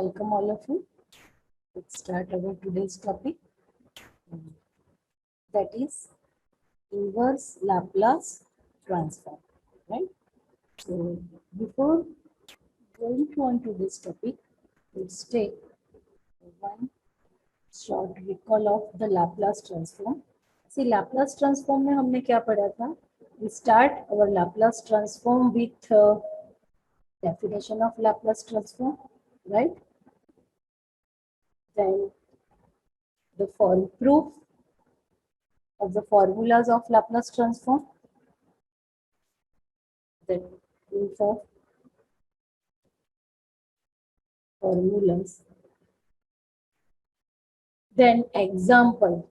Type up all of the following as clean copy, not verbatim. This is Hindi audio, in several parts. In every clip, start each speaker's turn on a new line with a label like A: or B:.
A: welcome all of you. Let's start our today's topic. That is inverse Laplace transform, right? So before going on to this topic, let's take one short recall of the Laplace transform. See, Laplace transform में हमने क्या पढ़ा था? We start our Laplace transform with definition of Laplace transform, right? Then the proof of the formulas of Laplace transform, then proof of formulas, then example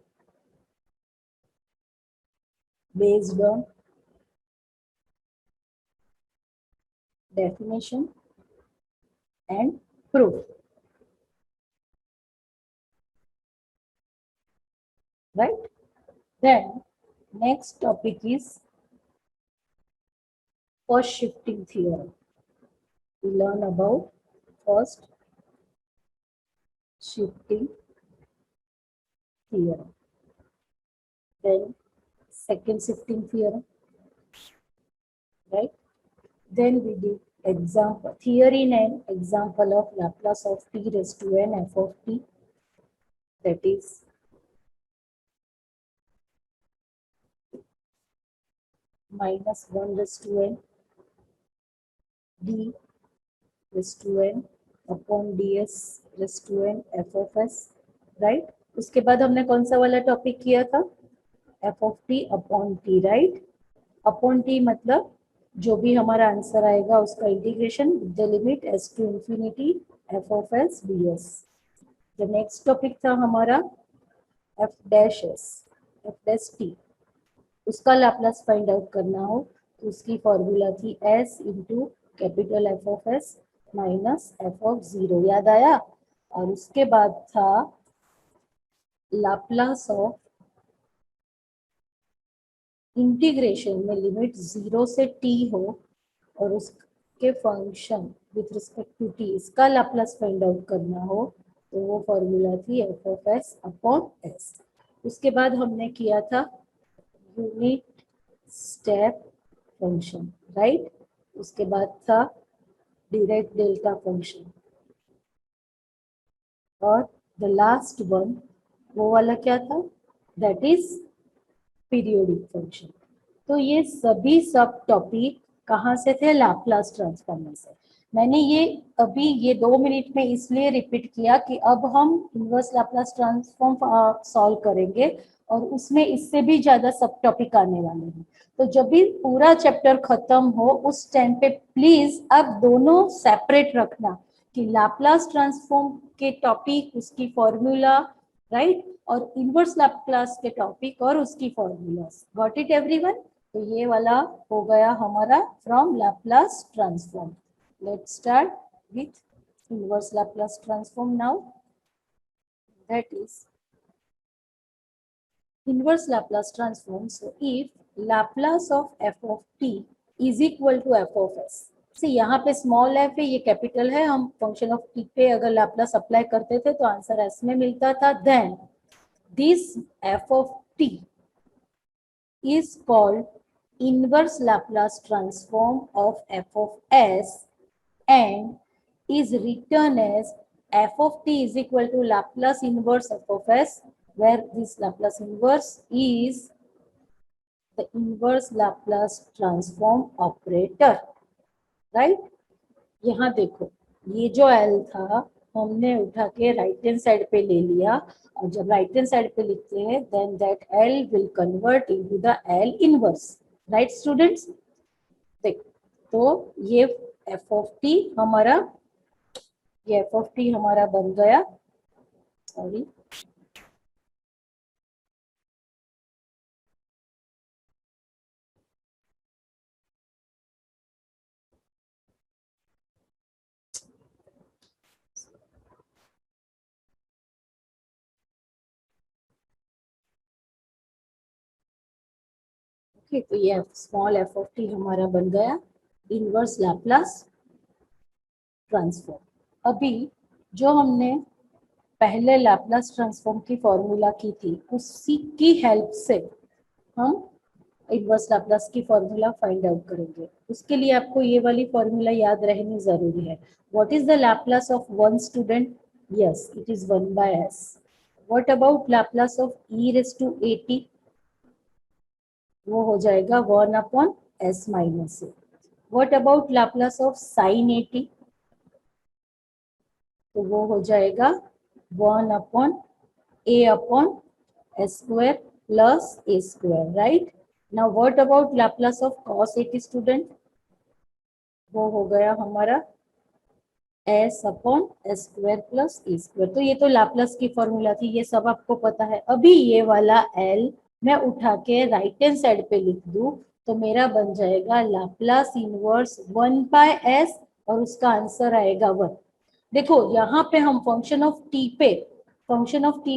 A: based on definition and proof, right? Then next topic is first shifting theorem. We learn about first shifting theorem, then second shifting theorem, right? Then we did example theory and example of Laplace of t raised to n f of t, that is minus 1 raised to n d raised to n upon ds raised to n f of s, right? उसके बाद हमने कौन सा वाला टॉपिक किया था? f of t upon t, right? Upon t मतलब जो भी हमारा आंसर आएगा उसका integration with the limit s to infinity f of s ds. The next topic था हमारा f dash s, f dash t. उसका लाप्लास फाइंड आउट करना हो तो उसकी फॉर्मूला थी s into capital f of s minus f of 0, याद आया? और उसके बाद था लाप्लास ऑफ इंटीग्रेशन में लिमिट 0 से t हो और उसके function with respect to t, इसका लाप्लास फाइंड आउट करना हो तो वो फॉर्मूला थी f of s upon s. उसके बाद हमने किया था यूनिट स्टेप फंक्शन, राइट? उसके बाद था डायरेक्ट डेल्टा फंक्शन और द लास्ट वन वो वाला क्या था? That is periodic function. तो ये सभी सब टॉपिक कहाँ से थे? लाप्लास ट्रांसफॉर्म में से. मैंने ये अभी ये 2 मिनट में इसलिए रिपीट किया कि अब हम इनवर्स लाप्लास ट्रांसफॉर्म सॉल्व करेंगे और उसमें इससे भी ज्यादा सब टॉपिक आने वाले हैं. तो जब भी पूरा चैप्टर खत्म हो उस टाइम पे प्लीज आप दोनों सेपरेट रखना कि लाप्लास ट्रांसफॉर्म के टॉपिक, उसकी फॉर्मूला, राइट? और इनवर्स लाप्लास के टॉपिक और उसकी फॉर्मूलास. Got it everyone? तो ये वाला हो गया हमारा from Laplace transform. Let's start with inverse Laplace transform now. That is inverse Laplace transform. So if Laplace of f of t is equal to f of s, see यहाँ पे स्मॉल f है, ये कैपिटल है. हम फंक्शन ऑफ t पे अगर लाप्लास अप्लाई करते थे तो आंसर s में मिलता था. Then this f of t is called inverse Laplace transform of f of s and is written as f of t is equal to Laplace inverse f of s, where this Laplace inverse is the inverse Laplace transform operator, right? यहाँ देखो ये जो L था हमने उठा के राइट हैंड साइड पे ले लिया और जब राइट हैंड साइड पे लिखते हैं then that L will convert into the L inverse, right students? देखो तो ये f of t हमारा, ये f of t हमारा बन गया, सॉरी ओके. तो ये स्मॉल f of t हमारा बन गया इनवर्स लाप्लास ट्रांसफॉर्म. अभी जो हमने पहले लैप्लास ट्रांसफॉर्म की फॉर्मूला की थी उसी की हेल्प से हम इनवर्स लैप्लास की फॉर्मूला फाइंड आउट करेंगे। उसके लिए आपको ये वाली फॉर्मूला याद रहनी जरूरी है। What is the Laplace of one student? Yes, it is 1/s। What about Laplace of e raise to at? वो हो जाएगा 1/s minus a. What about Laplace of sin at? तो वो हो जाएगा 1/a/s² plus a², right. Now what about Laplace of cos at student? वो हो गया हमारा s/s² प्लस a²। तो ये तो लैप्लास की फॉर्मूला थी, ये सब आपको पता है। अभी ये वाला l मैं उठा के राइट हैंड साइड पे लिख दूं तो मेरा बन जाएगा लैप्लास इनवर्स 1/s और उसका आंसर आएगा 1। देखो यहाँ पे हम फंक्शन ऑफ टी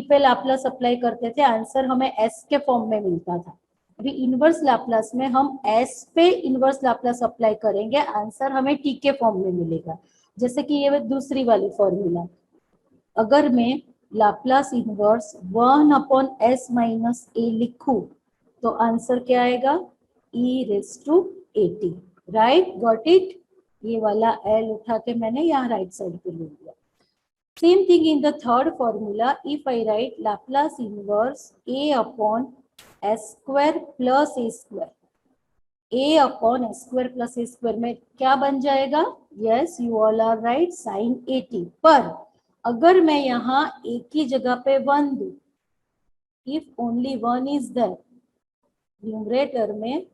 A: पे लैप्लास अप्लाई करते थे, आंसर हमें s के फॉर्म में मिलता था। अभी इनवर्स लैप्लास में हम s पे इनवर्स लैप्लास अप्लाई करेंगे, आंसर हमें t के फॉर्म में मिलेगा। जैसे कि ये दूसरी वाली फॉर्मूला, अगर मैं लाप्लास इनवर्स 1/s माइनस ए लिखूं तो आंसर क्या आएगा? e raise to at, right, got it. ये वाला l उठा के मैंने यहाँ राइट साइड पे ले लिया। Same thing in the third formula, if I write Laplace inverse a/s² plus a², a/s² plus a² में क्या बन जाएगा? Yes, you all are right, sin at। पर अगर मैं यहाँ a की जगह पे 1 दूं, if only 1 is there, numerator में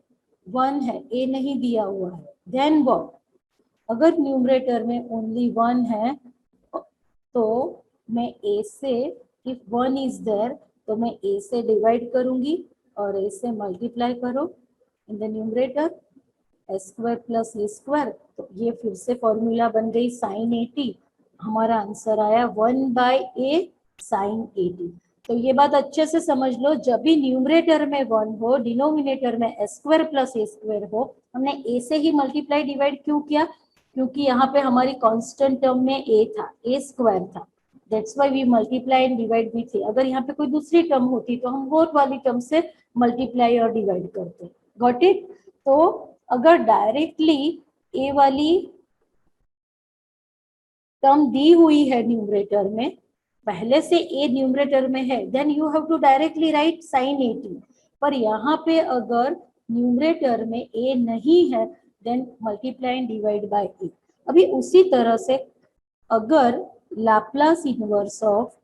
A: 1 है, a नहीं दिया हुआ है, देन व्हाट? अगर न्यूमरेटर में ओनली 1 है तो मैं a से, इफ 1 इज देयर तो मैं a से डिवाइड करूंगी और a से मल्टीप्लाई करो in the numerator s² plus a²। तो ये फिर से फॉर्मूला बन गई sin at। हमारा आंसर आया 1/a sin at। तो ये बात अच्छे से समझ लो, जब भी न्यूमरेटर में 1 हो, डिनोमिनेटर में s² प्लस a² हो, हमने a से ही मल्टीप्लाई डिवाइड क्यों किया? क्योंकि यहाँ पे हमारी कांस्टेंट टर्म में a था, a² था, that's why we multiply and divide भी थे। अगर यहाँ पे कोई दूसरी टर्म होती तो हम वो वाली टर्म से मल्टीप्लाई और डिवाइड करते। Got it? तो अगर डायरेक्टली ए वाली टर्म दी हुई है न्यूमरेटर में, पहले से ए न्यूमरेटर में है, then you have to directly write sin at। पर यहाँ पे अगर न्यूमरेटर में ए नहीं है, then multiply and divide by A. अभी उसी तरह से अगर Laplace inverse of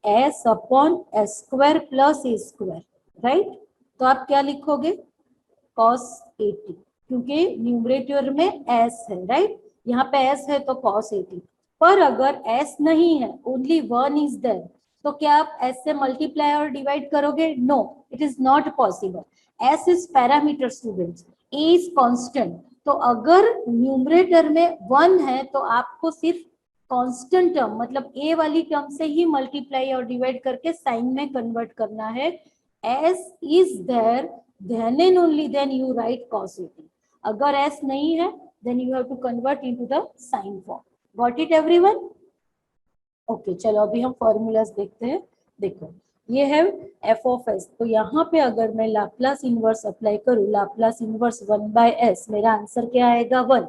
A: s/s² plus a², right, तो आप क्या लिखोगे? cos at, क्योंकि न्यूमरेटर में s है, राइट, यहाँ पे s है तो cos at। पर अगर s नहीं है, ओनली 1 इज देयर, तो क्या आप s से मल्टीप्लाई और डिवाइड करोगे? No, it is not possible. s is parameter students, a is constant. तो अगर न्यूमरेटर में 1 है तो आपको सिर्फ कांस्टेंट टर्म मतलब a वाली टर्म से ही मल्टीप्लाई और डिवाइड करके साइन में कन्वर्ट करना है। s is there, then and only then you write cos at। अगर s नहीं है then you have to convert into the sin form। Got it everyone? Okay, चलो अभी हम फॉर्मूलाज देखते हैं। देखो ये है f ऑफ s, तो यहाँ पे अगर मैं लाप्लास इनवर्स अप्लाई करूँ, लाप्लास इनवर्स 1/s, मेरा आंसर क्या आएगा? 1।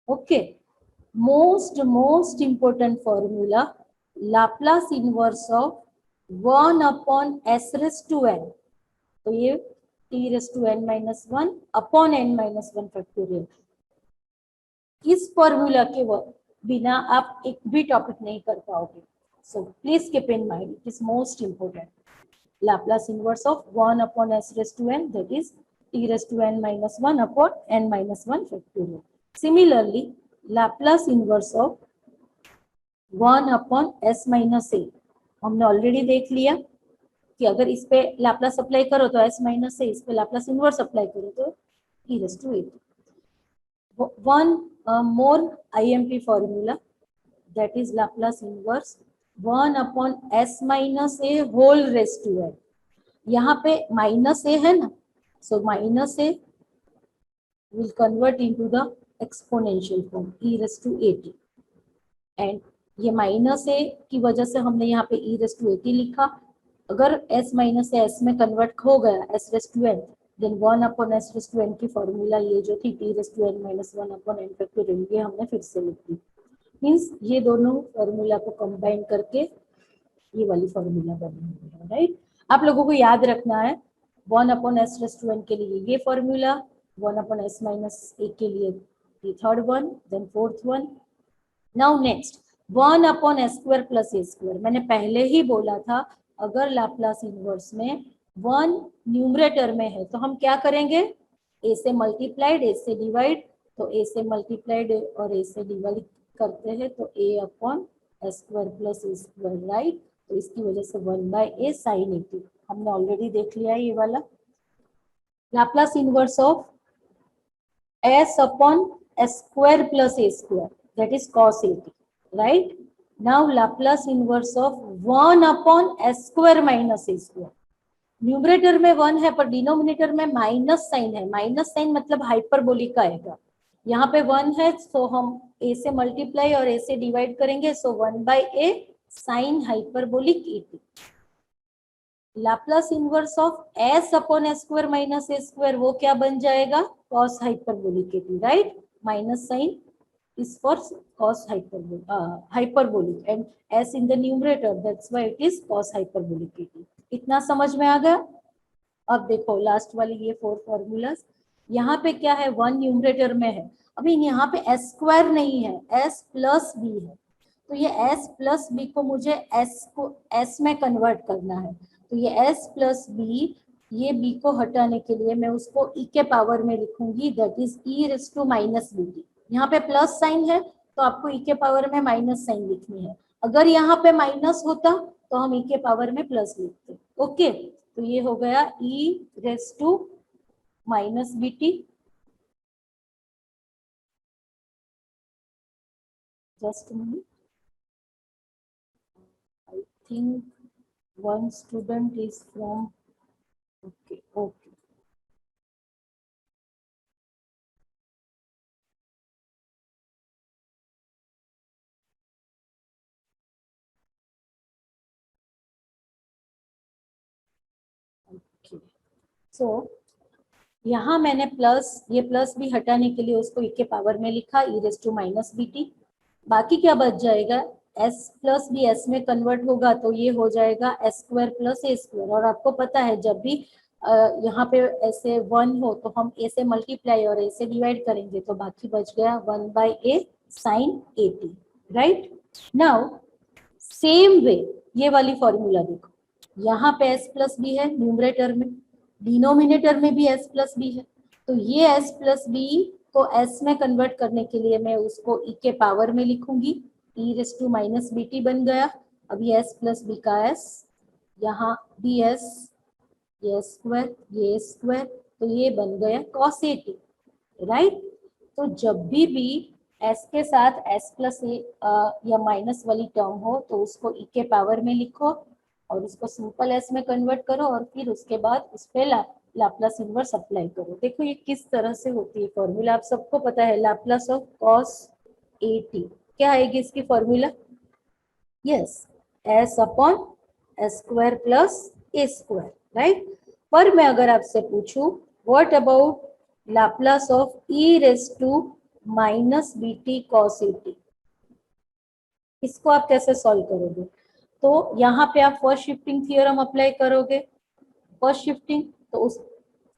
A: Okay, most important formula, Laplace inverse of 1/s⁻n। तो ये t⁻n−1 अपॉन n−1 फैक्टोरियल। इस फॉर्मूला के बिना आप एक भी टॉपिक नहीं कर पाओगे। So please keep in mind, it is most important. Laplace inverse of 1/s⁻n, that is t⁻n−1 upon n−1 factorial. Similarly Laplace inverse of 1/s−a हमने ऑलरेडी देख लिया कि अगर इस पे लाप्लास अप्लाई करो तो s-a, इस पे लाप्लास इनवर्स अप्लाई करो तो e⁻⁸ one more IMP formula, that is Laplace inverse 1/s-a whole raised to n। यहाँ पे माइनस a है ना, so minus a will convert into the exponential form e⁻at, and ये माइनस ए की वजह से हमने यहाँ पे ई रेस टू एटी लिखा। अगर s माइनस से s में कन्वर्ट हो गया s raise to n, then 1 upon s raise to n की फॉर्मूला ये जो थी t raise to n minus 1 upon n factorial, ये हमने फिर से लिख दी। मीन्स ये दोनों फॉर्मूला को कंबाइन करके ये वाली फॉर्मूला बनी हुई है, राइट। आप लोगों को याद रखना है 1 upon s raise to n के लिए ये formula, 1 upon s minus a के लिए ये third one, then fourth one. Now next 1 upon s square plus a square, मैंने पहले ही बोला था अगर लाप्लास इनवर्स में 1 न्यूमरेटर में है तो हम क्या करेंगे, ए से मल्टीप्लाइड ए से डिवाइड, तो ए से मल्टीप्लाइड और ए से डिवाइड करते हैं तो a upon s square plus a square, right. तो इसकी वजह से 1 by a sine a t हमने ऑलरेडी देख लिया है ये वाला। Laplace inverse of s upon s square plus a square, that is cos a t, right. Now Laplace inverse of 1 upon s square minus a square, numerator में 1 है पर डिनोमिनेटर में माइनस साइन है, माइनस साइन मतलब हाइपरबोलिक आएगा। यहाँ पे 1 है तो हम a से मल्टीप्लाई और a से डिवाइड करेंगे, so 1 by a sine hyperbolic a t. Laplace inverse of s upon s square minus a square, वो क्या बन जाएगा, cos hyperbolic at, right? Minus sign is for cos hyperbolic and s in the numerator, that's why it is cos hyperbolic at। इतना समझ में आ गया। अब देखो लास्ट वाली ये 4 फॉर्मूलाज, यहाँ पे क्या है 1 न्यूमरेटर में है, अभी यहाँ पे s स्क्वायर नहीं है, s प्लस बी है, तो ये s प्लस बी को मुझे s को s में कन्वर्ट करना है, तो ये s प्लस बी, ये b को हटाने के लिए मैं उसको e के पावर में लिखूंगी, that is e raise to minus b t. यहाँ पे प्लस साइन है तो आपको e के पावर में माइनस साइन लिखनी है, अगर यहाँ पे माइनस होता तो हम e के पावर में प्लस लिखते, ओके। तो ये हो गया e raise to minus b t. Just minute, I think one student is from, okay। So यहाँ मैंने प्लस, ये प्लस भी हटाने के लिए उसको e के पावर में लिखा, e raise to minus b t. बाकी क्या बच जाएगा, s प्लस बी s में कन्वर्ट होगा तो ये हो जाएगा s square plus a square, और आपको पता है जब भी यहाँ पे ऐसे 1 हो तो हम a से मल्टीप्लाई और a से डिवाइड करेंगे, तो बाकी बच गया 1 by a sine a t, right. Now same way ये वाली फॉर्मूला देखो, यहाँ पे s प्लस बी है न्यूमरेटर में, डिनोमिनेटर में भी s प्लस बी है, तो ये s प्लस बी को s में कन्वर्ट करने के लिए मैं उसको e के पावर में लिखूंगी, e raise to minus b t बन गया। अब ये s प्लस बी का s, यहाँ बी एस, ये स्क्वायर ये स्क्वायर, तो ये बन गया cos ए टी, राइट। तो जब भी s के साथ s प्लस या माइनस वाली टर्म हो तो उसको e के पावर में लिखो और उसको सिंपल s में कन्वर्ट करो और फिर उसके बाद उस पर लाप्लास इनवर्स अप्लाई करो। देखो ये किस तरह से होती है फॉर्मूला, आप सबको पता है Laplace of cos a t, क्या आएगी इसकी formula, yes s upon s square plus a square, right. पर मैं अगर आपसे पूछूं what about Laplace of e raise to minus b t cos a t, इसको आप कैसे सॉल्व करोगे, तो यहाँ पे आप फर्स्ट शिफ्टिंग थ्योरम अप्लाई करोगे, फर्स्ट शिफ्टिंग, तो उस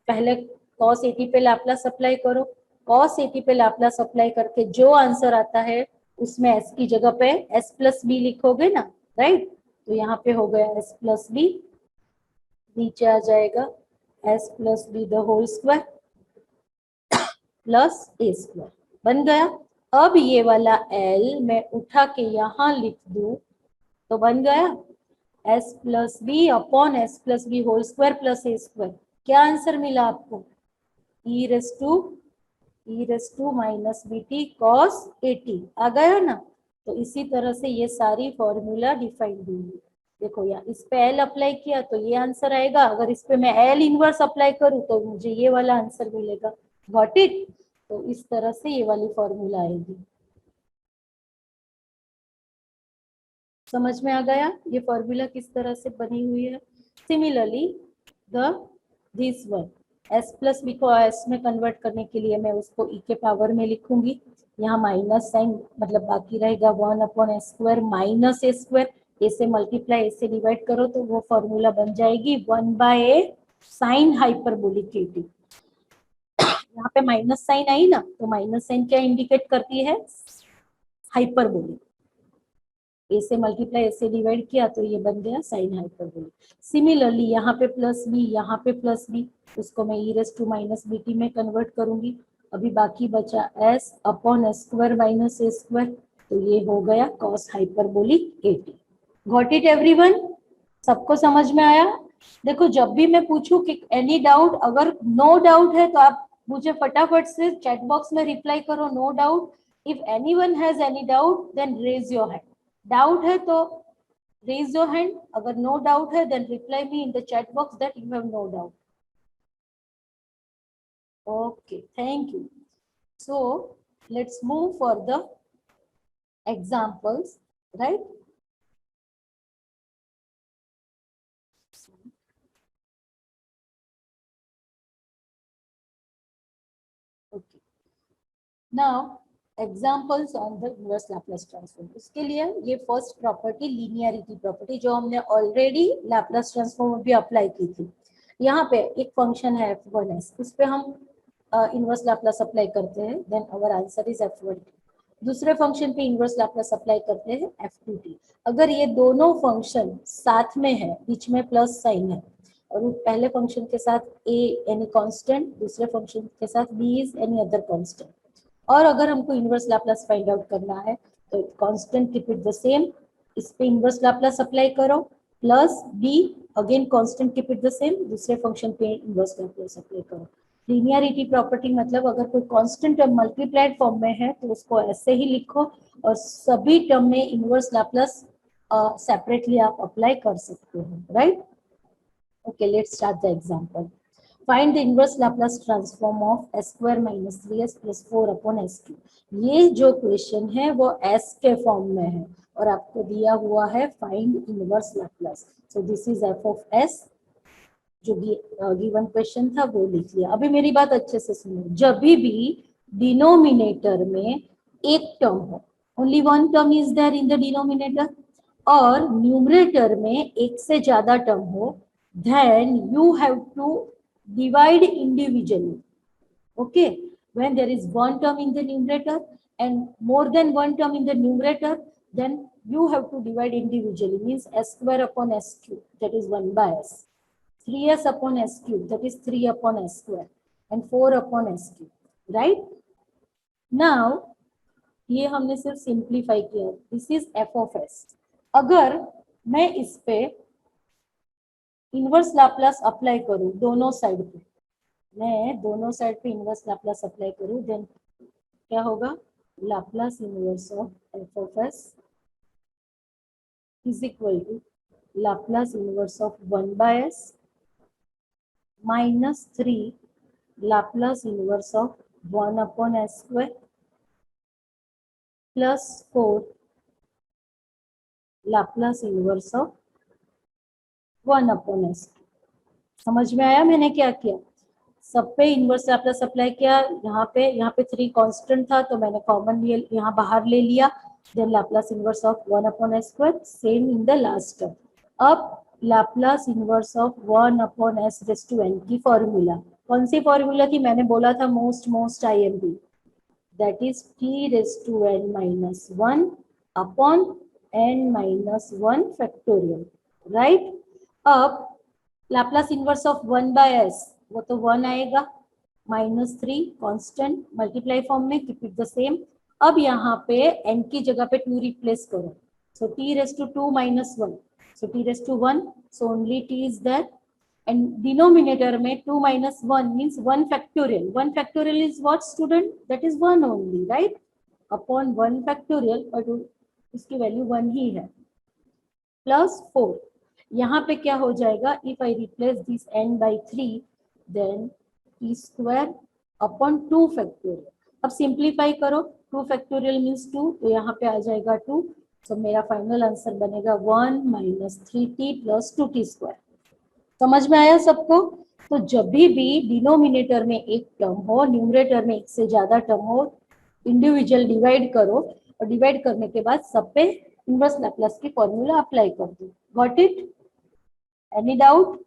A: पहले cos 80 पे लाप्लास अप्लाई करो, cos 80 पे लाप्लास अप्लाई करके जो आंसर आता है उसमें s की जगह पे s प्लस बी लिखोगे ना, राइट। तो यहाँ पे हो गया s प्लस बी, नीचे आ जाएगा s plus b the whole square plus a square, बन गया। अब ये वाला l मैं उठा के यहाँ लिख दूं तो बन गया s plus b upon s plus b whole square plus a square. क्या आंसर मिला आपको, e raise to minus b t cos a t आ गया ना। तो इसी तरह से ये सारी फॉर्मूला डिफाइन हुई है। देखो यार इस पे एल अप्लाई किया तो ये आंसर आएगा, अगर इस पे मैं एल इनवर्स अप्लाई करूँ तो मुझे ये वाला आंसर मिलेगा, गॉट इट। तो इस तरह से ये वाली फॉर्मूला आएगी। समझ में आ गया ये फॉर्मूला किस तरह से बनी हुई है। Similarly the this one s plus b को s में कन्वर्ट करने के लिए मैं उसको e के पावर में लिखूंगी। यहाँ माइनस साइन मतलब बाकी रहेगा 1/s² माइनस a²। ए से मल्टीप्लाई ए से डिवाइड करो तो वो फॉर्मूला बन जाएगी 1/a साइन हाइपरबोलिक एटी। यहाँ पे माइनस साइन आई ना, तो माइनस साइन क्या इंडिकेट करती है, हाइपरबोलिक। ए से मल्टीप्लाई ए से डिवाइड किया तो ये बन गया साइन हाइपरबोलिक। सिमिलरली यहाँ पे प्लस बी, यहाँ पे प्लस बी, उसको मैं e⁻⁻bt में कन्वर्ट करूंगी। अभी बाकी बचा s upon s² minus a², तो ये हो गया cos hyperbolic 80। Got it everyone, सबको समझ में आया। देखो जब भी मैं पूछूं कि एनी डाउट, अगर नो डाउट है तो आप मुझे फटाफट से चैट बॉक्स में रिप्लाई करो no doubt. If anyone has any doubt then raise your hand. Doubt है तो रेज योर हैंड, अगर नो डाउट है then reply me in the chat box that you have no doubt. Okay, thank you. So let's move for the examples, right. Okay, now examples on the inverse Laplace transform. उसके लिए ये फर्स्ट प्रॉपर्टी लीनियरिटी प्रॉपर्टी जो हमने ऑलरेडी लैप्लस ट्रांसफॉर्म में भी अप्लाई की थी। यहाँ पे एक फंक्शन है f1s, उस पे हम इनवर्स लैप्लस अप्लाई करते हैं, then our answer is f1t। दूसरे फंक्शन पे इनवर्स लैप्लस अप्लाई करते हैं f2t। अगर ये दोनों फंक्शन साथ में है, बीच में प्लस साइन है, और पहले फंक्शन के साथ a यानी कांस्टेंट, दूसरे फंक्शन के साथ b is any other constant, और अगर हमको इनवर्स लैप्लस फाइंड आउट करना है तो constant keep it the same, इस पे इनवर्स लैप्लस अप्लाई करो, plus b again constant keep it the same, दूसरे फंक्शन पे इनवर्स लैप्लस अप्लाई करो। लीनियरिटी प्रॉपर्टी मतलब अगर कोई कांस्टेंट टर्म मल्टीप्लाइड फॉर्म में है तो उसको ऐसे ही लिखो, और सभी टर्म में इनवर्स लैप्लस सेपरेटली आप अप्लाई कर सकते हो, right. Okay, let's start the example. Find the inverse Laplace transform of s² minus 3s plus 4 upon s²। ये जो क्वेश्चन है वो s के फॉर्म में है और आपको दिया हुआ है find inverse Laplace. So this is f of s, जो गिवन क्वेश्चन था वो लिख लिया। अभी मेरी बात अच्छे से सुनो, जब भी डिनोमिनेटर में एक टर्म हो, only one term is there in the denominator, और न्यूमरेटर में एक से ज्यादा टर्म हो, then you have to divide individually. Okay, when there is one term in the numerator and more than one term in the numerator, then you have to divide individually, means s² upon s³, that is 1/s, 3s upon s³, that is 3 upon s², and 4 upon s³, right? Now ये हमने सिर्फ सिंप्लीफाई किया, this is f of s। अगर मैं इस पे इनवर्स लैप्लस अप्लाई करूं दोनों साइड पे, मैं दोनों साइड पे इनवर्स लैप्लस अप्लाई करूं, देन क्या होगा, Laplace inverse of f of s is equal to Laplace inverse of 1/s minus 3 Laplace inverse of 1 upon s² plus 4 Laplace inverse of 1 upon s। समझ में आया मैंने क्या किया, सब पे इनवर्स लैप्लस अप्लाई किया। यहाँ पे 3 कांस्टेंट था तो मैंने कॉमन यहाँ बाहर ले लिया, then Laplace inverse of 1 upon s², same in the last term. अब Laplace inverse of 1 upon s raise to n की फॉर्मूला, कौन सी फॉर्मूला की, मैंने बोला था most IMP, that is t raise to n minus 1 upon n minus 1 factorial, right. अब लैप्लस इनवर्स ऑफ 1/s, वो तो 1 आएगा, माइनस 3 कांस्टेंट मल्टीप्लाई फॉर्म में, कीप इट द सेम। अब यहाँ पे n की जगह पे 2 रिप्लेस करो, so t raise to 2 minus 1, so t raise to 1, so only t is there, and denominator में 2 minus 1 means 1 factorial, 1 factorial is what student, that is 1 only, right, upon 1 factorial, but इसकी वैल्यू 1 ही है, प्लस 4। यहाँ पे क्या हो जाएगा, if I replace this n by 3 then t² upon 2 factorial. अब सिंप्लीफाई करो, 2 फैक्टोरियल मीन्स 2, तो यहाँ पे आ जाएगा 2, तो मेरा फाइनल आंसर बनेगा 1 माइनस 3t प्लस 2t²। समझ में आया सबको? तो जब भी डिनोमिनेटर में एक टर्म हो, न्यूमरेटर में एक से ज्यादा टर्म हो, इंडिविजुअल डिवाइड करो और डिवाइड करने के बाद सब पे इनवर्स लैप्लास की फॉर्मूला अप्लाई कर दो। Got it? Any doubt?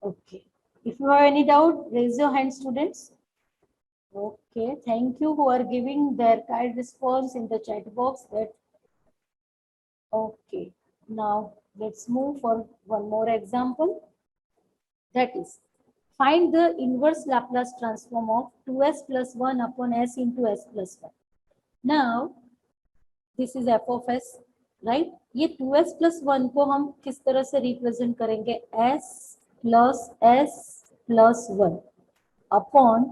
A: Okay. If you have any doubt, raise your hand, students. Okay, thank you who are giving their kind response in the chat box. That okay. Now let's move for one more example. That is, find the inverse Laplace transform of 2s plus 1 upon s into s plus 1. Now this is f of s, right? ये 2s plus 1 को हम किस तरह से रिप्रेजेंट करेंगे? s plus 1 upon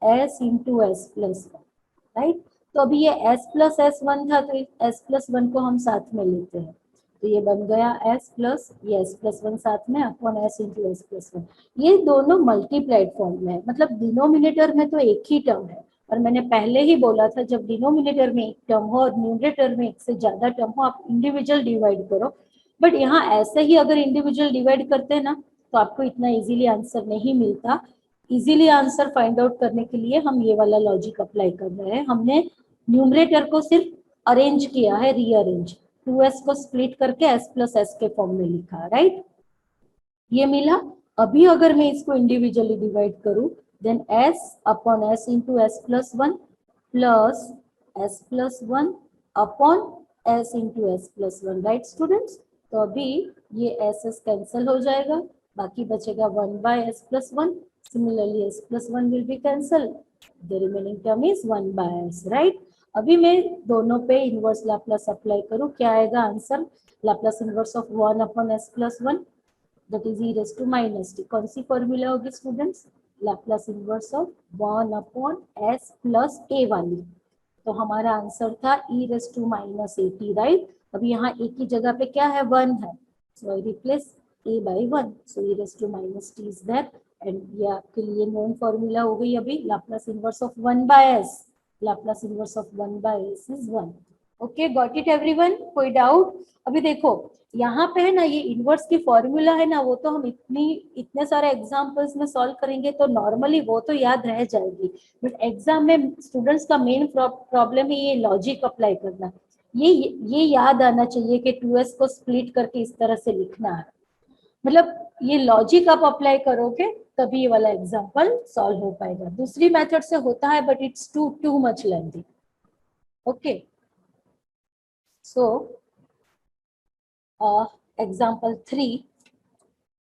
A: s into s plus 1, right? तो अभी ये s प्लस s1 था, तो s प्लस 1 को हम साथ में लेते हैं, तो ये बन गया s प्लस ये s प्लस 1 साथ में upon s into s plus 1। ये दोनों मल्टीप्लाइड फॉर्म में है, मतलब डिनोमिनेटर में तो एक ही टर्म है, और मैंने पहले ही बोला था जब डिनोमिनेटर में एक टर्म हो और न्यूमरेटर में एक से ज्यादा टर्म हो, आप इंडिविजुअल डिवाइड करो। बट यहाँ ऐसे ही अगर इंडिविजुअल डिवाइड करते हैं ना, तो आपको इतना इजीली आंसर नहीं मिलता। इजीली आंसर फाइंड आउट करने के लिए हम ये वाला लॉजिक अप्लाई कर रहे हैं। हमने न्यूमरेटर को सिर्फ अरेंज किया है, रीअरेंज, 2s को स्प्लिट करके s प्लस s के फॉर्म में लिखा, राइट? ये मिला। अभी अगर मैं इसको इंडिविजुअली डिवाइड करूं, then s upon s into s plus 1 plus s plus 1 upon s into s plus 1, right students? तो अभी ये s कैंसिल हो जाएगा, बाकी बचेगा 1 by s plus 1। Similarly, s plus 1 will be cancelled. The remaining term is 1 by s, right? अभी मैं दोनों पे इनवर्स लैप्लास अप्लाई करूं, क्या आएगा answer? Laplace inverse of 1 upon s plus 1, that is e raise to minus t। कौन सी फॉर्मूला होगी students? Laplace inverse of 1 upon s plus a वाली। तो हमारा आंसर था e raise to minus at, right? अभी यहाँ a की जगह पे क्या है? 1 है, so I replace a by 1, so e raise to minus t is there। And ये आपके लिए नोन फॉर्मूला हो गई अभी, Laplace inverse of 1 by s, Laplace inverse of 1 by s is 1। Okay, got it everyone? कोई डाउट? अभी देखो यहाँ पे है ना, ये इनवर्स की फॉर्मूला है ना, वो तो हम इतने सारे एग्जांपल्स में सॉल्व करेंगे तो नॉर्मली वो तो याद रह जाएगी, बट एग्जाम में स्टूडेंट्स का मेन प्रॉब्लम है ये लॉजिक अप्लाई करना। ये याद आना चाहिए कि 2s को स्प्लिट करके इस तरह से लिखना है, मतलब ये लॉजिक आप अप्लाई करोगे तभी ये वाला एग्जांपल सॉल्व हो पाएगा। दूसरी मेथड से होता है but it's too much lengthy. Okay, so example 3।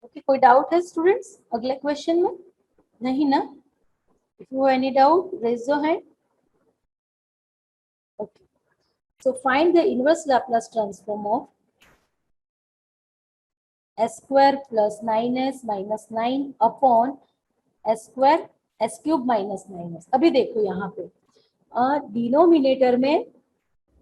A: Okay, कोई डाउट है स्टूडेंट्स अगले क्वेश्चन में? नहीं ना? If you have any doubt raise your hand. Okay, so find the inverse Laplace transform of s square plus 9s minus 9 upon s square s cube minus 9s। अभी देखो यहाँ पे डिनोमिनेटर में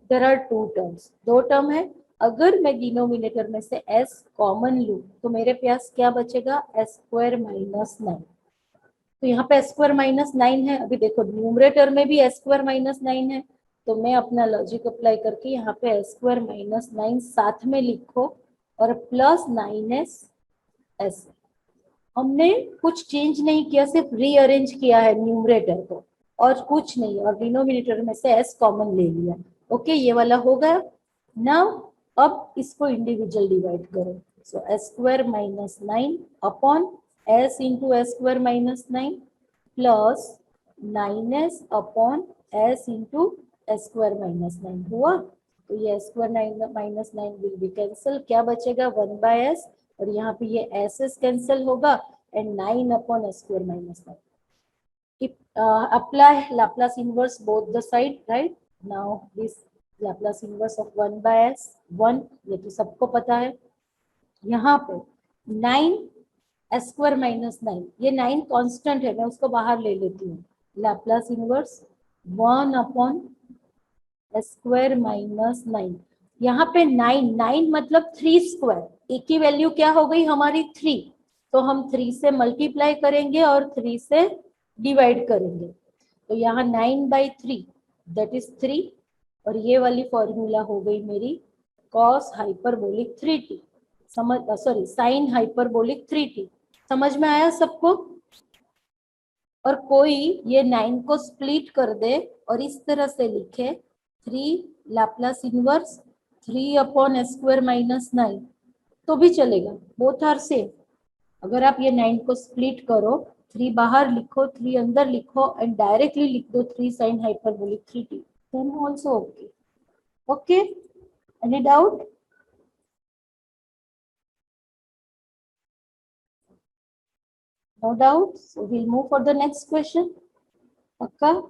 A: देयर आर टू टर्म्स, दो टर्म है। अगर मैं डिनोमिनेटर में से s कॉमन लूं तो मेरे पास क्या बचेगा? s square minus 9। तो यहाँ पे s स्क्वायर माइनस 9 है। अभी देखो न्यूमरेटर में भी s स्क्वायर माइनस 9 है, तो मैं अपना लॉजिक अप्लाई करके यहाँ पे s स्क्वायर माइनस 9 साथ में लिखो और प्लस 9s s। हमने कुछ चेंज नहीं किया, सिर्फ रीअरेंज किया है न्यूमरेटर को और कुछ नहीं, और डिनोमिनेटर में से s कॉमन ले लिया। ओके, ये वाला हो गया। नाउ अब इसको इंडिविजुअल डिवाइड करो, सो s square minus 9 upon s into s square minus 9 plus 9s upon s into s square minus 9 हुआ। तो ये s square minus 9 will be cancel, क्या बचेगा? 1 बाय s, और यहाँ पे ये s कैंसिल होगा and 9 upon s square minus 9। apply Laplace inverse both the side, right? Now this Laplace inverse of 1 by s, 1, ये तो सबको पता है। यहाँ पे 9 s स्क्वायर माइनस 9, ये 9 कांस्टेंट है, मैं उसको बाहर ले लेती हूँ। Laplace inverse 1 upon s square minus 9, यहाँ पे 9 मतलब 3 स्क्वायर, एक की वैल्यू क्या हो गई हमारी? 3, तो हम 3 से मल्टीप्लाई करेंगे और 3 से डिवाइड करेंगे। तो यहाँ 9 बाई 3 दैट इज 3 और ये वाली फॉर्मूला हो गई मेरी कॉस हाइपरबोलिक 3t, समझ, सॉरी साइन हाइपरबोलिक 3t। समझ में आया सबको? और कोई ये 9 को स्प्लिट कर दे और इस तरह से लिखे 3 Laplace inverse 3 upon s square minus 9 तो भी चलेगा, बोथ आर सेम। अगर आप ये 9 को स्प्लिट करो, 3 बाहर लिखो 3 अंदर लिखो एंड डायरेक्टली लिख दो 3 sine hyperbolic 3t, then also okay. Okay, any doubt? No doubt. So we'll move for the next question. Okay.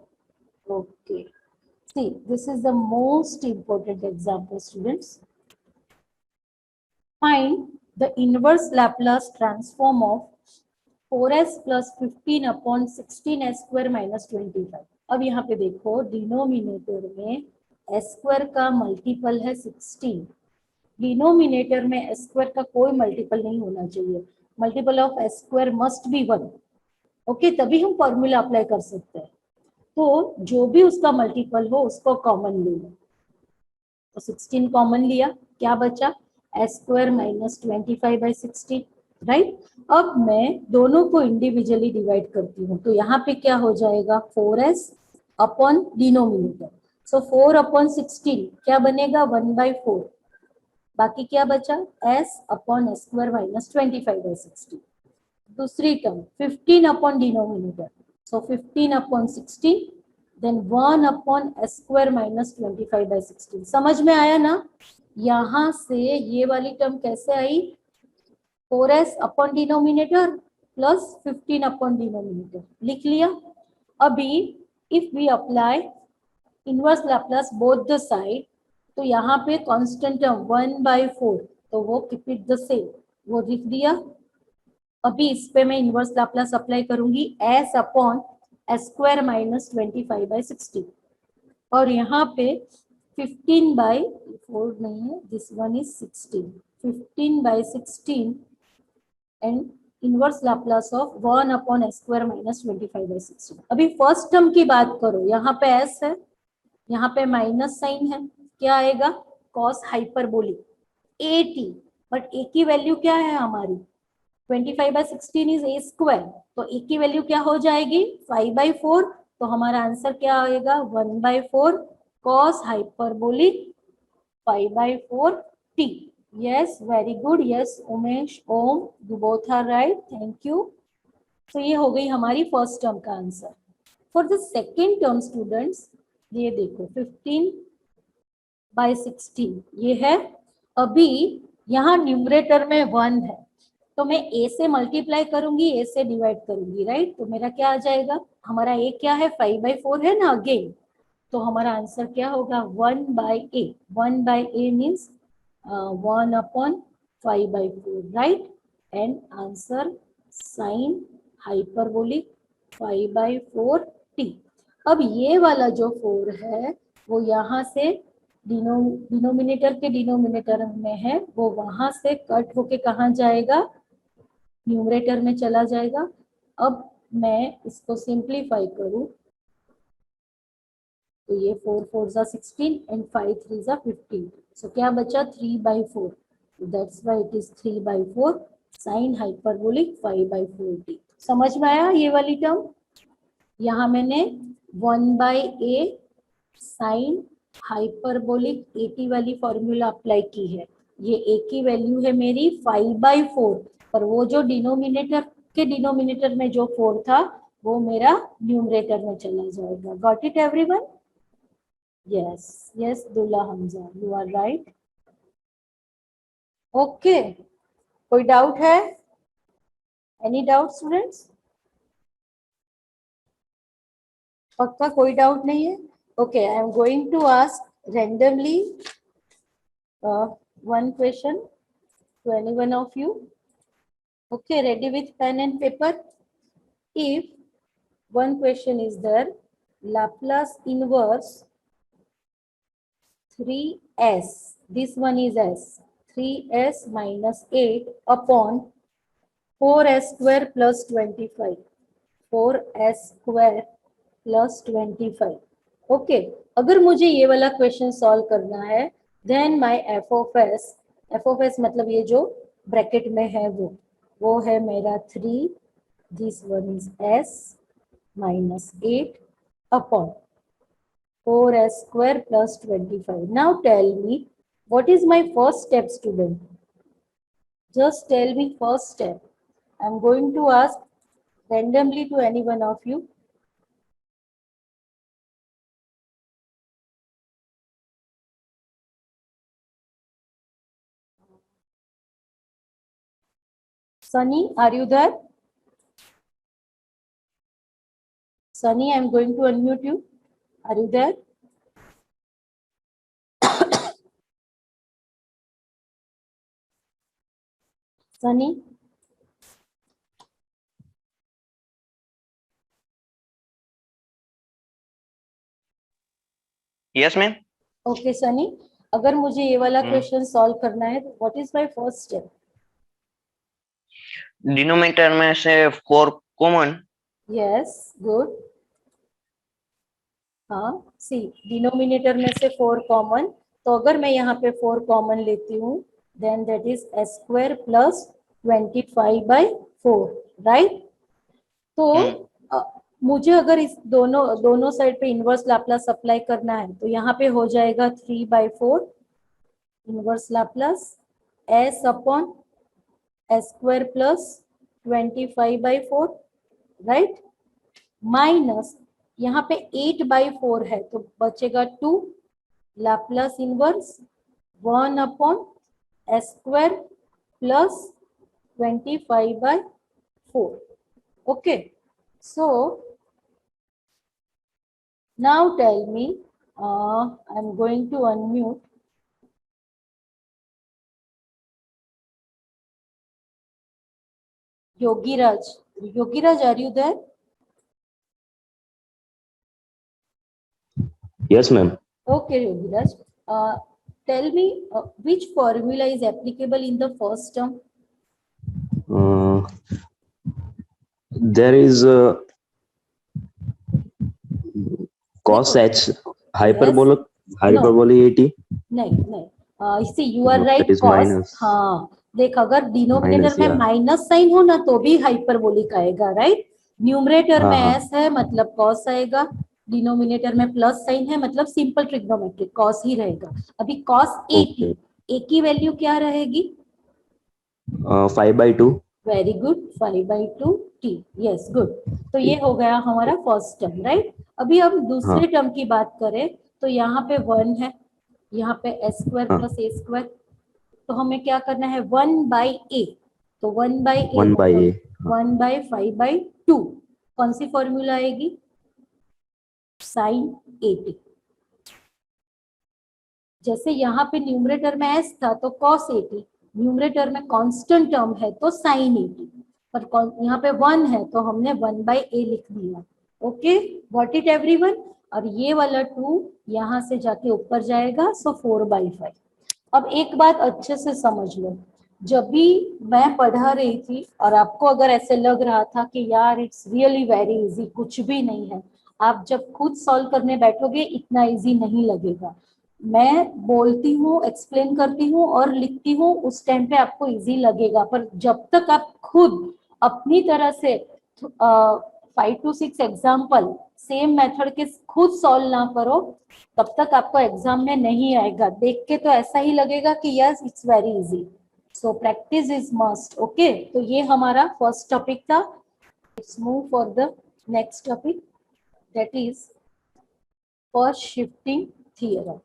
A: Okay. See, this is the most important example, students. Find the inverse Laplace transform of 4s plus 15 upon 16s square minus 25. अब यहाँ पे देखो डिनोमिनेटर में s स्क्वायर का मल्टीपल है 16, डिनोमिनेटर में s स्क्वायर का कोई मल्टीपल नहीं होना चाहिए, multiple of s square must be 1। Okay, तभी हम फॉर्मूला अप्लाई कर सकते हैं। तो जो भी उसका मल्टीपल हो उसको कॉमन ले लो, तो 16 कॉमन लिया, क्या बचा एस स्क्वायर माइनस 25/16, राइट। अब मैं दोनों को इंडिविजुअली डिवाइड करती हूँ, तो यहाँ पे क्या हो जाएगा 4s अपॉन डिनोमिनेटर, सो 4 अपॉन 16 क्या बनेगा 1/4, बाकी क्या बचा s upon s square minus 25/16। दूसरी term 15 upon denominator, so 15 upon 16 then 1 upon s square minus 25/16। समझ में आया ना? यहाँ से ये वाली टर्म कैसे आई, 4s upon denominator plus 15 upon denominator, लिख लिया। अभी if we apply inverse Laplace both the side, तो यहाँ पे कांस्टेंट टर्म 1/4, तो वो कीप इट द सेम, वो लिख दिया। अभी इस पे मैं इनवर्स लैप्लस अप्लाई करूंगी s upon s square minus 25/16, और यहाँ पे 15/4 नहीं है, this one is 16, 15/16 and inverse Laplace of 1 upon s square minus 25/16। अभी फर्स्ट टर्म की बात करो, यहाँ पे s है, यहाँ पे माइनस साइन है, क्या आएगा कॉस हाइपरबोलिक 80, बट a की वैल्यू क्या है हमारी 25/16 इज a स्क्वायर, तो a की वैल्यू क्या हो जाएगी 5/4, तो हमारा आंसर क्या आएगा 1/4 cos hyperbolic 5/4 t। Yes, very good, yes Umesh, Om, you both are right, thank you. तो ये हो गई हमारी फर्स्ट टर्म का answer. For the second term students, ये देखो 15/16 ये है। अभी यहाँ न्यूमरेटर में 1 है, तो मैं a से मल्टीप्लाई करूंगी, a से डिवाइड करूंगी, राइट। तो मेरा क्या आ जाएगा, हमारा a क्या है 5/4 है ना अगेन, तो हमारा आंसर क्या होगा 1/a, 1/a means 1 upon 5/4, right, and answer sine hyperbolic 5/4t। अब ये वाला जो 4 है वो यहाँ से डिनोमिनेटर के डिनोमिनेटर में है, वो वहां से कट होके कहाँ जाएगा, न्यूमरेटर में चला जाएगा। अब मैं इसको सिंप्लीफाई करूं, तो ये 4 4 जा 16 एंड 5 3 जा 15, सो क्या बचा 3/4, that's why it is 3/4 sine hyperbolic 5/4t। समझ में आया ये वाली टर्म? यहाँ मैंने 1/a साइन हाइपरबोलिक 80 वाली फॉर्मूला अप्लाई की है, ये a की वैल्यू है मेरी 5/4, पर वो जो डिनोमिनेटर के डिनोमिनेटर में जो 4 था वो मेरा न्यूमरेटर में चला जाएगा। Got it everyone? Yes yes Dulla Hamza, you are right. Okay, कोई डाउट है? Any doubt students? पक्का कोई डाउट नहीं है? Okay, I am going to ask randomly one question to any one of you. Okay, ready with pen and paper? If one question is there, Laplace inverse 3s, this one is s, 3s minus 8 upon 4s square plus 25, 4s square plus 25. Okay अगर मुझे ये वाला क्वेश्चन सॉल्व करना है then my f of s मतलब ये जो ब्रैकेट में है वो है मेरा 3, this one is S minus 8 upon 4s square plus 25. Now tell me, what is my first step, student? Just tell me first step. I'm going to ask randomly to any one of you. Sunny, are you there? Sunny, I'm going to unmute you. Are you there? Sunny?
B: Yes ma'am.
A: Okay, Sunny. अगर मुझे ये वाला क्वेश्चन सॉल्व करना है तो what is my first step?
B: Denominator में से 4 कॉमन।
A: Yes good. हाँ सी डिनोमिनेटर में से 4 कॉमन, तो अगर मैं यहाँ पे 4 कॉमन लेती हूँ then that is s square plus 25/4 right. तो मुझे अगर इस दोनों साइड पे इनवर्स लाप्लास अप्लाई करना है तो यहाँ पे हो जाएगा 3/4 inverse Laplace S upon s square plus 25/4 right, minus यहाँ पे 8/4 है तो बचेगा 2 Laplace inverse 1 upon s square plus 25/4. Okay, so now tell me, I'm going to unmute Yogiraj. Yogiraj, are you there?
C: Yes, ma'am.
A: Okay, Yogiraj. Tell me which formula is applicable in the first term?
C: There is cos h hyperbolic hyperbole 80.
A: नहीं see you are
C: No,
A: right,
C: that is
A: cos
C: minus.
A: हाँ देख अगर डिनोमिनेटर
C: Minus,
A: में
C: yeah.
A: माइनस साइन हो ना तो भी हाइपरबोलिक आएगा राइट, न्यूमरेटर में
C: हाँ.
A: एस है मतलब कॉस आएगा, डिनोमिनेटर में प्लस साइन है मतलब सिंपल ट्रिग्नोमेट्रिक कॉस ही रहेगा। अभी कॉस 80
C: Okay.
A: ए की वैल्यू क्या रहेगी?
C: 5/2.
A: Very good 5/2 T, yes good. तो ये हो गया हमारा फर्स्ट टर्म राइट। अभी हम दूसरे टर्म की बात करें तो यहाँ पे 1 है, यहाँ पे s square plus a square, तो हमें क्या करना है 1/a, तो 1/a
C: 1/a.
A: 1/5/2 कौन सी फॉर्मूला आएगी? साइन 80। जैसे यहाँ पे न्यूमरेटर में एस था तो कॉस 80, न्यूमरेटर में कांस्टेंट टर्म है तो साइन 80, पर यहाँ पे 1 है तो हमने 1/a लिख दिया। ओके व्हाट इट एवरीवन, और ये वाला 2 यहाँ से जाके ऊपर जाएगा सो 4/5। अब एक बात अच्छे से समझ लो, जब भी मैं पढ़ा रही थी और आपको अगर ऐसे लग रहा था कि यार इट्स रियली वेरी इजी, कुछ भी नहीं है, आप जब खुद सॉल्व करने बैठोगे इतना इजी नहीं लगेगा। मैं बोलती हूँ, एक्सप्लेन करती हूँ और लिखती हूँ, उस टाइम पे आपको इजी लगेगा, पर जब तक आप खुद अपनी तरह से 5 to 6 एग्जाम्पल सेम मेथड के खुद सॉल्व ना करो तब तक आपको एग्जाम में नहीं आएगा। देख के तो ऐसा ही लगेगा कि yes it's very easy, so practice is must. Okay तो ये हमारा फर्स्ट टॉपिक था। Let's move for the next topic that is first shifting theorem.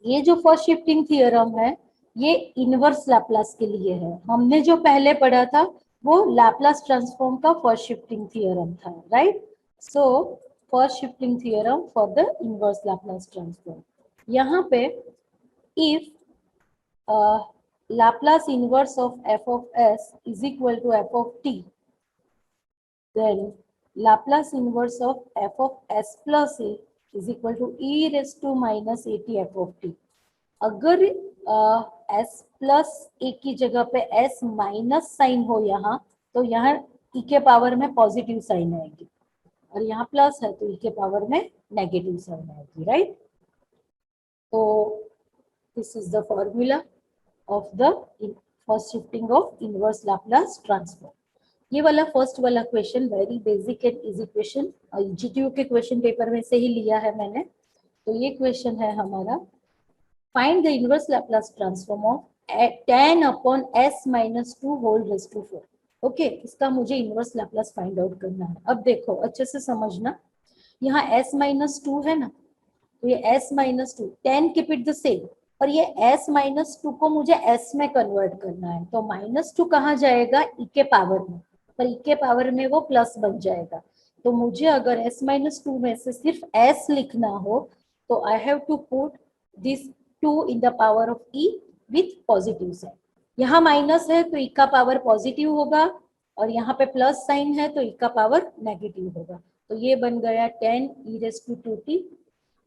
A: ये जो फर्स्ट शिफ्टिंग थियरम है ये इनवर्स लैप्लास के लिए है। हमने जो पहले पढ़ा था वो लैप्लास ट्रांसफॉर्म का फर्स्ट शिफ्टिंग थियरम था right. So first shifting theorem for the inverse Laplace transform, यहाँ पे if Laplace inverse of f of s is equal to f of t, then Laplace inverse of f of s plus a is equal to e raised to minus at f of t। अगर s प्लस a की जगह पे s माइनस साइन हो यहाँ तो यहाँ e के पावर में पॉजिटिव साइन आएगी, और यहाँ प्लस है तो e के पावर में नेगेटिव साइन आएगी, राइट। तो this is the formula of the first shifting of inverse Laplace transform. ये वाला फर्स्ट वाला question very basic and easy question, GTU के क्वेश्चन पेपर में से ही लिया है मैंने। तो ये क्वेश्चन है हमारा, find the inverse Laplace transform of tan upon s minus 2 whole raise to 4। Okay, इसका मुझे इनवर्स लैप्लास फाइंड आउट करना है। अब देखो अच्छे से समझना, यहाँ s माइनस 2 है ना, तो ये s minus 2, tan keep it the same, और ये s माइनस 2 को मुझे s में कन्वर्ट करना है। तो माइनस 2 कहाँ जाएगा, e के पावर में, पर e के पावर में वो प्लस बन जाएगा। तो मुझे अगर s माइनस 2 में से सिर्फ s लिखना हो तो I have to put this 2 in the power of e with positive sign. यहाँ माइनस है तो e का पावर पॉजिटिव होगा, और यहाँ पे प्लस साइन है तो e का पावर नेगेटिव होगा। तो ये बन गया 10 e raise to 2t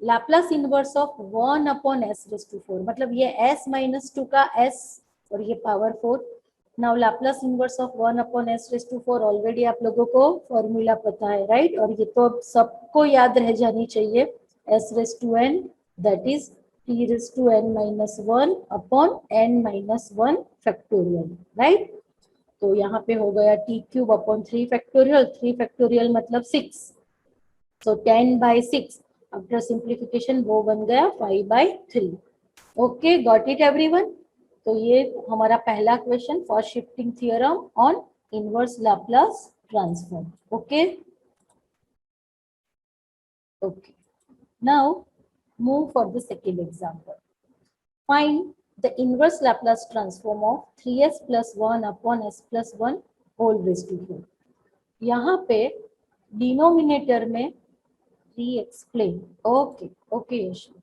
A: Laplace inverse of 1 upon s raise to 4, मतलब ये s माइनस 2 का s और ये power 4। Now Laplace inverse of 1 upon s raise to 4, already आप लोगों को फॉर्मूला पता है, राइट। और ये तो सबको याद रह जानी चाहिए, s raise to n that is t raise to n minus 1 upon n minus 1 factorial, right. तो यहाँ पे हो गया t cube upon 3 factorial, 3 factorial मतलब 6, so 10 by 6 आफ्टर सिंप्लीफिकेशन वो बन गया 5/3। Okay, got it everyone. तो ये हमारा पहला क्वेश्चन, first shifting theorem on inverse Laplace transform. Okay okay, now move for the second example. Find the inverse Laplace transform of 3s plus 1 upon s plus 1 whole raise to 4। यहाँ पे डिनोमिनेटर में री-एक्सप्लेन। ओके ओके यशवी,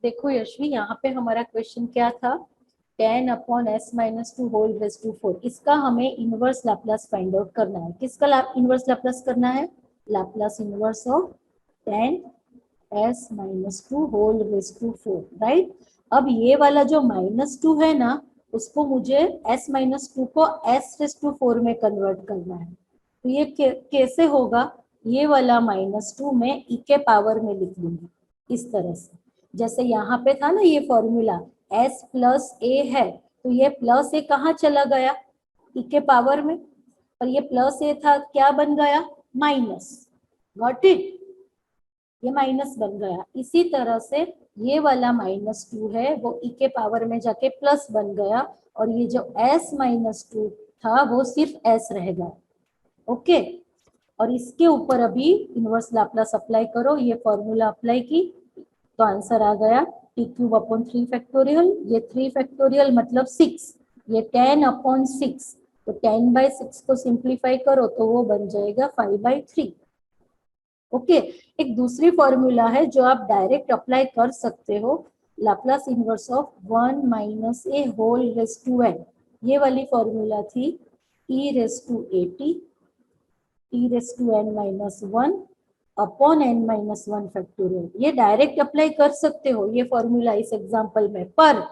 A: देखो यशवी, यहाँ पे हमारा क्वेश्चन क्या था, 10 upon s minus 2 whole raise to 4, इसका हमें इनवर्स लैप्लास फाइंड आउट करना है। किसका इनवर्स लैप्लास करना है, Laplace inverse of 10 s minus 2 whole raise to 4, right. अब ये वाला जो माइनस 2 है ना, उसको मुझे s माइनस 2 को s रेज टू 4 में कन्वर्ट करना है। तो ये कैसे होगा, ये वाला माइनस 2 में e के पावर में लिख लूंगी इस तरह से। जैसे यहाँ पे था ना ये फॉर्मूला s प्लस a है, तो ये प्लस a कहाँ चला गया, e के पावर में, और ये प्लस a था, क्या बन गया, माइनस। गॉट इट, ये माइनस बन गया। इसी तरह से ये वाला माइनस 2 है वो e के पावर में जाके प्लस बन गया, और ये जो s माइनस 2 था वो सिर्फ s रह गया। ओके, और इसके ऊपर अभी इनवर्स लैप्लास अप्लाई करो, ये फॉर्मूला अप्लाई की तो आंसर आ गया t क्यूब अपॉन 3 फैक्टोरियल, ये 3 फैक्टोरियल मतलब 6, ये 10 अपॉन 6, तो 10 बाई 6 को सिंप्लीफाई करो तो वो बन जाएगा 5/3। ओके, एक दूसरी फॉर्मूला है जो आप डायरेक्ट अप्लाई कर सकते हो, Laplace inverse of 1 minus a whole raise to n। ये वाली फॉर्मूला थी e raise to 80 t raise to n minus 1 upon n minus 1 factorial. ये डायरेक्ट अप्लाई कर सकते हो ये फॉर्मूला इस एग्जांपल में, पर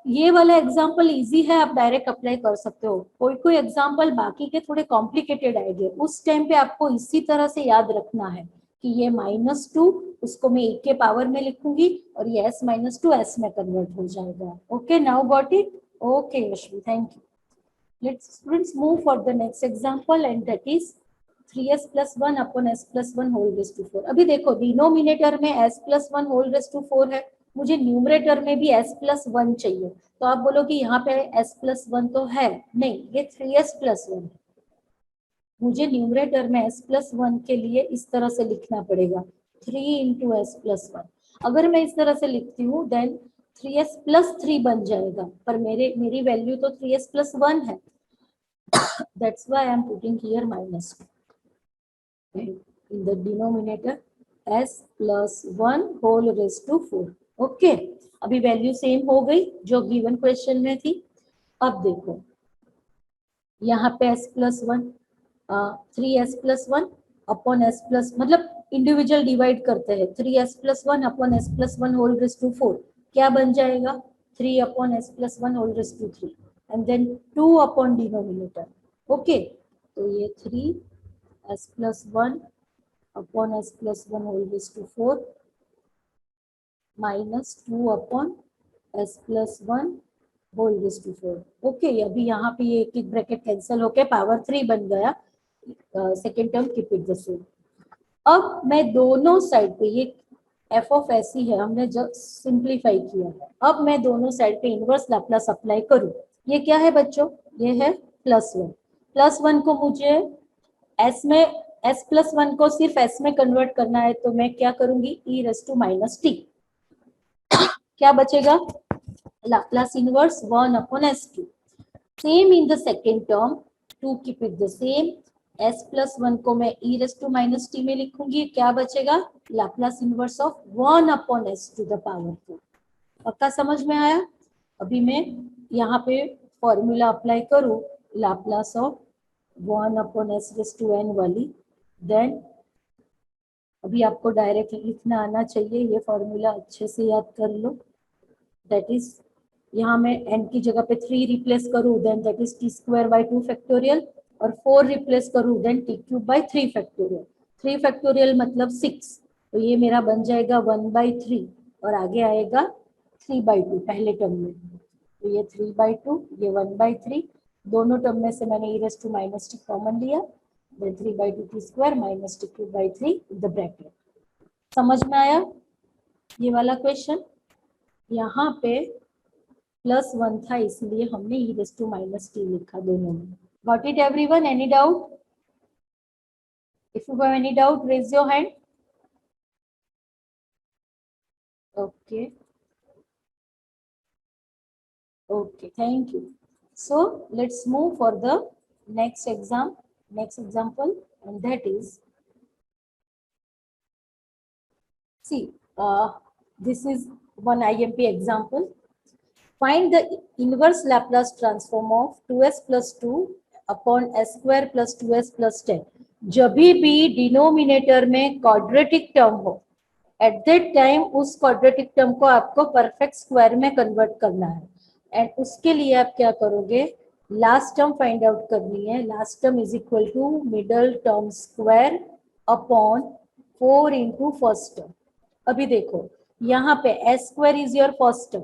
A: ये वाला एग्जांपल इजी है, आप डायरेक्ट अप्लाई कर सकते हो। कोई कोई एग्जांपल बाकी के थोड़े कॉम्प्लिकेटेड आएंगे, उस टाइम पे आपको इसी तरह से याद रखना है कि ये -2 उसको मैं e के पावर में लिखूंगी, और ये s माइनस 2 s में कन्वर्ट हो जाएगा। Okay, now got it. Okay Yashvi, thank you. Let's students move for the next example, and that is 3s plus 1 upon s plus 1 whole raised to 4। अभी देखो डिनोमिनेटर में s plus 1 whole raised to 4 है, मुझे न्यूमरेटर में भी s plus 1 चाहिए। तो आप बोलो कि यहाँ पे s plus 1 तो है नहीं, ये 3s plus 1 है। मुझे न्यूमरेटर में s plus 1 के लिए इस तरह से लिखना पड़ेगा 3 into s plus 1। अगर मैं इस तरह से लिखती हूँ देन 3s plus 3 बन जाएगा, पर मेरी वैल्यू तो 3s plus 1 है। That's why I am putting here -2. And in the denominator s plus 1 whole raised to 4. ओके, अभी वैल्यू सेम हो गई जो गिवन क्वेश्चन में थी। अब देखो यहाँ पे s plus 1 3s plus 1 upon s plus, मतलब इंडिविजुअल डिवाइड करते हैं, 3s plus 1 upon s plus 1 whole raise to 4, क्या बन जाएगा 3 upon s plus 1 whole raise to 3, and then 2 upon denominator. Okay, तो ये 3 s plus 1 upon s plus 1 whole raise to 4 minus 2 upon s plus 1 whole raise to 4। ओके, अभी यहाँ पे ये एक ब्रैकेट कैंसिल होके पावर 3 बन गया। Second term keep it the same. अब मैं दोनों साइड पे, ये एफ ऑफ एस ही है, हमने जब सिंप्लीफाई किया है, अब मैं दोनों साइड पे इनवर्स लैप्लास अप्लाई करूं। ये क्या है बच्चों, ये है +1। +1 को मुझे एस में, एस प्लस 1 को सिर्फ एस में कन्वर्ट करना है, तो मैं क्या करूंगी, e raise to minus t. क्या बचेगा, Laplace inverse 1 upon s2। Same in the second term, to keep it the same, s plus 1 को मैं e raise to minus t में लिखूंगी। क्या बचेगा, Laplace inverse of 1 upon s to the power 4। पक्का समझ में आया। अभी मैं यहाँ पे फॉर्मूला अप्लाई करूँ, Laplace of 1 upon s raise to n वाली, देन अभी आपको डायरेक्ट लिखना आना चाहिए, ये फॉर्मूला अच्छे से याद कर लो। दैट इज, यहाँ मैं n की जगह पे 3 रिप्लेस करूँ, then that is t square by 2 factorial, और 4 रिप्लेस करूँ, then t cube by 3 factorial. 3 factorial मतलब 6, तो ये मेरा बन जाएगा 1/3, और आगे आएगा 3/2 पहले टर्म में, तो ये 3/2, ये 1/3, दोनों टर्म में से मैंने e raise to minus t common लिया, then 3/2 t square minus t cube by 3 in the bracket. समझ में आया ये वाला क्वेश्चन। यहाँ पे +1 था, इसलिए हमने e raise to minus t लिखा दोनों में। Got it everyone, any doubt? If you have any doubt raise your hand. Okay okay, thank you. So let's move for the next exam, next example, and that is, see, this is one IMP example. Find the inverse Laplace transform of 2s plus 2 upon s square plus 2s plus 10. जब भी डिनोमिनेटर में क्वाड्रेटिक टर्म हो, एट दैट टाइम उस क्वाड्रेटिक टर्म को आपको परफेक्ट स्क्वायर में कन्वर्ट करना है। एंड उसके लिए आप क्या करोगे, लास्ट टर्म फाइंड आउट करनी है। Last term is equal to middle term square upon 4 into first term. अभी देखो, यहाँ पे s square is your first term,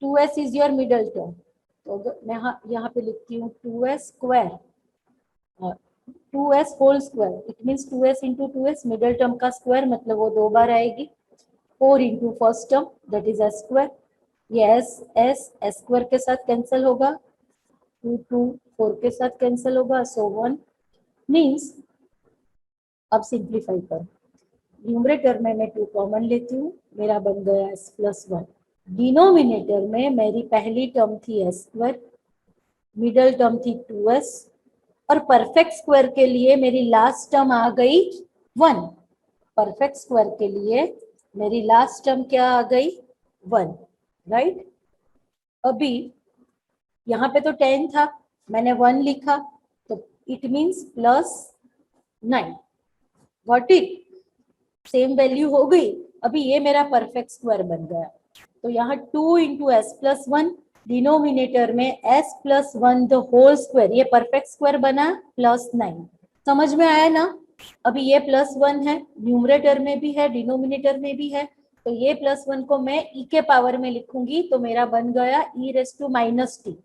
A: 2s is your middle term, तो अगर मैं यहाँ पे लिखती हूँ 2s square, 2s whole square, it means 2s into 2s, middle term का स्क्वायर मतलब वो 2 बार आएगी, 4 into first term that is s square. ये एस स्क्वायर के साथ कैंसिल होगा, 2 4 के साथ कैंसिल होगा, सो 1 मीन्स, अब सिंप्लीफाई करो, न्यूमरेटर में मैं 2 कॉमन लेती हूँ, मेरा बन गया s प्लस 1। डिनोमिनेटर में मेरी पहली टर्म थी एस स्क्वायर, मिडल टर्म थी 2s, और परफेक्ट स्क्वायर के लिए मेरी लास्ट टर्म आ गई 1। परफेक्ट स्क्वायर के लिए मेरी लास्ट टर्म क्या आ गई, 1, राइट। अभी यहाँ पे तो 10 था, मैंने 1 लिखा, तो it means +9। Got it, same value हो गई। अभी ये मेरा परफेक्ट स्क्वायर बन गया, तो यहाँ 2 इंटू एस प्लस 1, डिनोमिनेटर में s plus 1 the whole square, ये परफेक्ट स्क्वायर बना +9। समझ में आया ना। अभी ये +1 है, न्यूमरेटर में भी है, डिनोमिनेटर में भी है, तो ये +1 को मैं e के पावर में लिखूंगी, तो मेरा बन गया e raise to minus t,